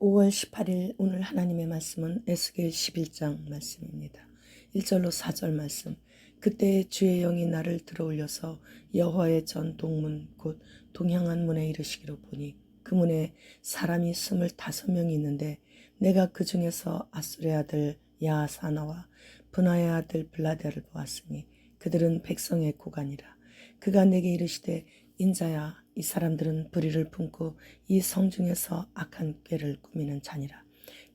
5월 18일 오늘 하나님의 말씀은 에스겔 11장 말씀입니다. 1절로 4절 말씀. 그때 주의 영이 나를 들어올려서 여호와의 전 동문 곧 동향한 문에 이르시기로 보니 그 문에 사람이 25명이 있는데 내가 그 중에서 아수르의 아들 야하사나와 분하의 아들 블라데를 보았으니 그들은 백성의 고관이라. 그가 내게 이르시되 인자야, 이 사람들은 불의를 품고 이 성중에서 악한 꾀를 꾸미는 자니라.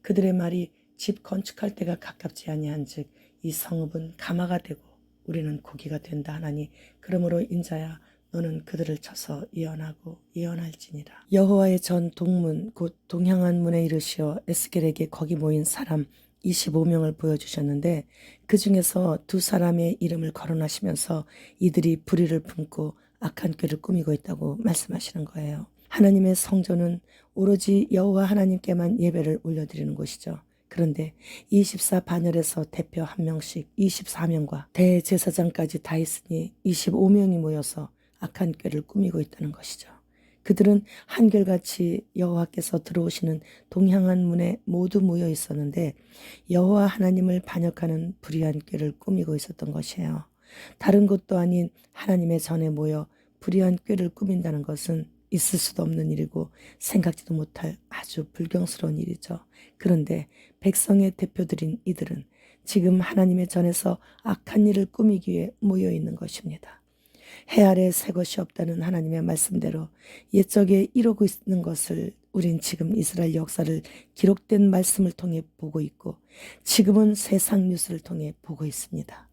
그들의 말이 집 건축할 때가 가깝지 아니한즉 이 성읍은 가마가 되고 우리는 고기가 된다 하나니 그러므로 인자야, 너는 그들을 쳐서 예언하고 예언할지니라. 여호와의 전 동문 곧 동향한 문에 이르시어 에스겔에게 거기 모인 사람 25명을 보여주셨는데 그 중에서 두 사람의 이름을 거론하시면서 이들이 불의를 품고 악한 꾀를 꾸미고 있다고 말씀하시는 거예요. 하나님의 성전은 오로지 여호와 하나님께만 예배를 올려드리는 곳이죠. 그런데 24반열에서 대표 한 명씩 24명과 대제사장까지 다 있으니 25명이 모여서 악한 꾀를 꾸미고 있다는 것이죠. 그들은 한결같이 여호와께서 들어오시는 동향한 문에 모두 모여 있었는데 여호와 하나님을 반역하는 불의한 꾀를 꾸미고 있었던 것이에요. 다른 곳도 아닌 하나님의 전에 모여 불의한 꾀를 꾸민다는 것은 있을 수도 없는 일이고 생각지도 못할 아주 불경스러운 일이죠. 그런데 백성의 대표들인 이들은 지금 하나님의 전에서 악한 일을 꾸미기 위해 모여 있는 것입니다. 해 아래 새 것이 없다는 하나님의 말씀대로 옛적에 이루고 있는 것을 우린 지금 이스라엘 역사를 기록된 말씀을 통해 보고 있고 지금은 세상 뉴스를 통해 보고 있습니다.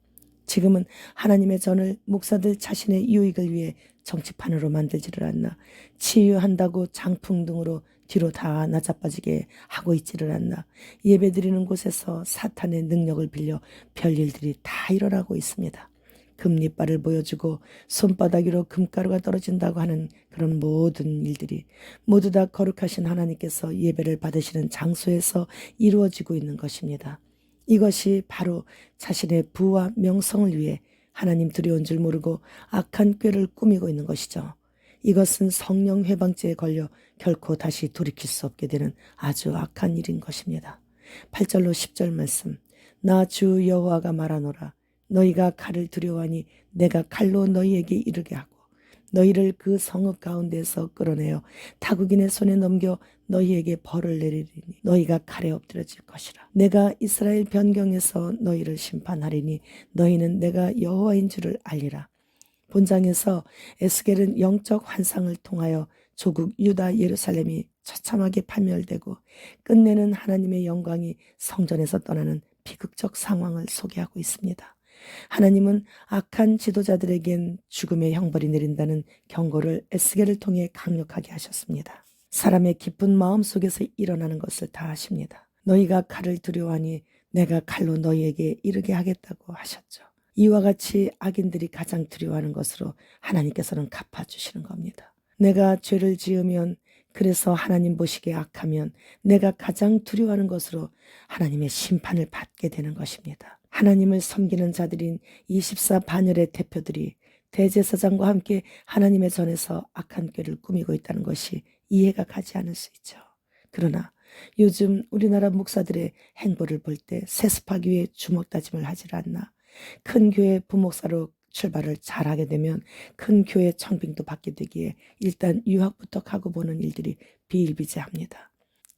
지금은 하나님의 전을 목사들 자신의 유익을 위해 정치판으로 만들지를 않나, 치유한다고 장풍 등으로 뒤로 다 나자빠지게 하고 있지를 않나, 예배드리는 곳에서 사탄의 능력을 빌려 별일들이 다 일어나고 있습니다. 금리빨을 보여주고 손바닥 위로 금가루가 떨어진다고 하는 그런 모든 일들이 모두 다 거룩하신 하나님께서 예배를 받으시는 장소에서 이루어지고 있는 것입니다. 이것이 바로 자신의 부와 명성을 위해 하나님 두려운 줄 모르고 악한 꾀를 꾸미고 있는 것이죠. 이것은 성령 회방죄에 걸려 결코 다시 돌이킬 수 없게 되는 아주 악한 일인 것입니다. 8절로 10절 말씀. 나 주 여호와가 말하노라. 너희가 칼을 두려워하니 내가 칼로 너희에게 이르게 하고 너희를 그 성읍 가운데서 끌어내어 타국인의 손에 넘겨 너희에게 벌을 내리리니 너희가 칼에 엎드려질 것이라. 내가 이스라엘 변경에서 너희를 심판하리니 너희는 내가 여호와인 줄을 알리라. 본장에서 에스겔은 영적 환상을 통하여 조국 유다 예루살렘이 처참하게 파멸되고 끝내는 하나님의 영광이 성전에서 떠나는 비극적 상황을 소개하고 있습니다. 하나님은 악한 지도자들에겐 죽음의 형벌이 내린다는 경고를 에스겔을 통해 강력하게 하셨습니다. 사람의 깊은 마음 속에서 일어나는 것을 다 아십니다. 너희가 칼을 두려워하니 내가 칼로 너희에게 이르게 하겠다고 하셨죠. 이와 같이 악인들이 가장 두려워하는 것으로 하나님께서는 갚아주시는 겁니다. 내가 죄를 지으면 그래서 하나님 보시기에 악하면 내가 가장 두려워하는 것으로 하나님의 심판을 받게 되는 것입니다. 하나님을 섬기는 자들인 24반열의 대표들이 대제사장과 함께 하나님의 전에서 악한 꾀를 꾸미고 있다는 것이 이해가 가지 않을 수 있죠. 그러나 요즘 우리나라 목사들의 행보를 볼 때 세습하기 위해 주먹다짐을 하질 않나. 큰 교회 부목사로 출발을 잘하게 되면 큰 교회 청빙도 받게 되기에 일단 유학부터 가고 보는 일들이 비일비재합니다.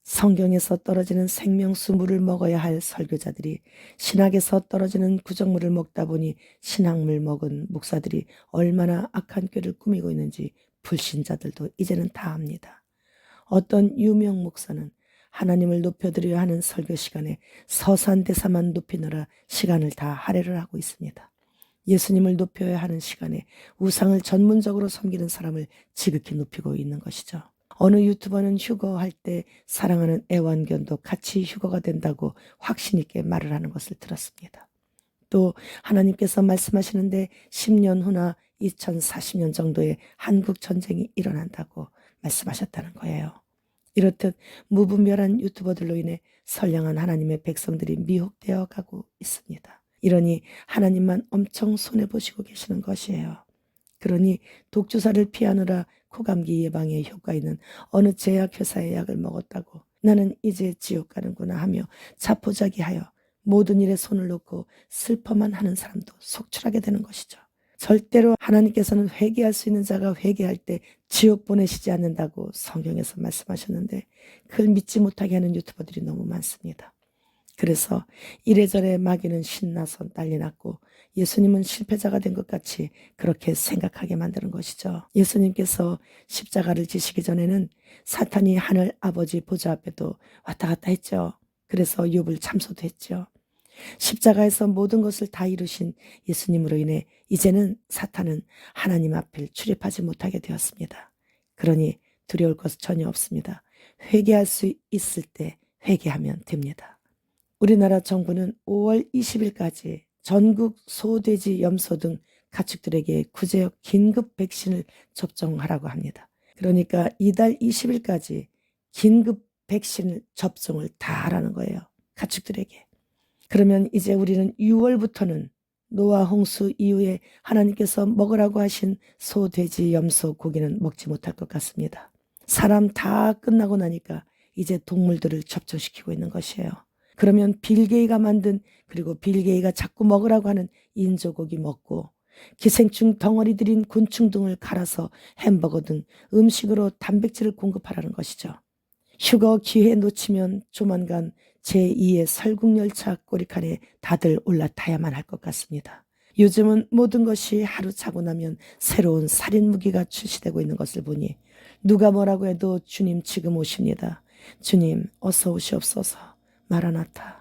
성경에서 떨어지는 생명수 물을 먹어야 할 설교자들이 신학에서 떨어지는 구정물을 먹다 보니 신학물 먹은 목사들이 얼마나 악한 꾀를 꾸미고 있는지 불신자들도 이제는 다 압니다. 어떤 유명 목사는 하나님을 높여드려야 하는 설교 시간에 서산대사만 높이느라 시간을 다 할애를 하고 있습니다. 예수님을 높여야 하는 시간에 우상을 전문적으로 섬기는 사람을 지극히 높이고 있는 것이죠. 어느 유튜버는 휴거할 때 사랑하는 애완견도 같이 휴거가 된다고 확신 있게 말을 하는 것을 들었습니다. 또 하나님께서 말씀하시는데 10년 후나 2040년 정도에 한국 전쟁이 일어난다고 말씀하셨다는 거예요. 이렇듯 무분별한 유튜버들로 인해 선량한 하나님의 백성들이 미혹되어 가고 있습니다. 이러니 하나님만 엄청 손해보시고 계시는 것이에요. 그러니 독주사를 피하느라 코감기 예방에 효과 있는 어느 제약회사의 약을 먹었다고 나는 이제 지옥 가는구나 하며 자포자기하여 모든 일에 손을 놓고 슬퍼만 하는 사람도 속출하게 되는 것이죠. 절대로 하나님께서는 회개할 수 있는 자가 회개할 때 지옥 보내시지 않는다고 성경에서 말씀하셨는데 그걸 믿지 못하게 하는 유튜버들이 너무 많습니다. 그래서 이래저래 마귀는 신나서 난리 났고 예수님은 실패자가 된 것 같이 그렇게 생각하게 만드는 것이죠. 예수님께서 십자가를 지시기 전에는 사탄이 하늘 아버지 보좌 앞에도 왔다 갔다 했죠. 그래서 욥을 참소도 했죠. 십자가에서 모든 것을 다 이루신 예수님으로 인해 이제는 사탄은 하나님 앞에 출입하지 못하게 되었습니다. 그러니 두려울 것은 전혀 없습니다. 회개할 수 있을 때 회개하면 됩니다. 우리나라 정부는 5월 20일까지 전국 소돼지 염소 등 가축들에게 구제역 긴급 백신을 접종하라고 합니다. 그러니까 이달 20일까지 긴급 백신을 접종을 다 하라는 거예요. 가축들에게. 그러면 이제 우리는 6월부터는 노아 홍수 이후에 하나님께서 먹으라고 하신 소, 돼지, 염소, 고기는 먹지 못할 것 같습니다. 사람 다 끝나고 나니까 이제 동물들을 접종시키고 있는 것이에요. 그러면 빌 게이가 만든 그리고 빌 게이가 자꾸 먹으라고 하는 인조고기 먹고 기생충 덩어리들인 곤충 등을 갈아서 햄버거 등 음식으로 단백질을 공급하라는 것이죠. 휴거 기회 놓치면 조만간 제2의 설국열차 꼬리칸에 다들 올라타야만 할 것 같습니다. 요즘은 모든 것이 하루 자고 나면 새로운 살인 무기가 출시되고 있는 것을 보니 누가 뭐라고 해도 주님 지금 오십니다. 주님 어서 오시옵소서. 마라나타.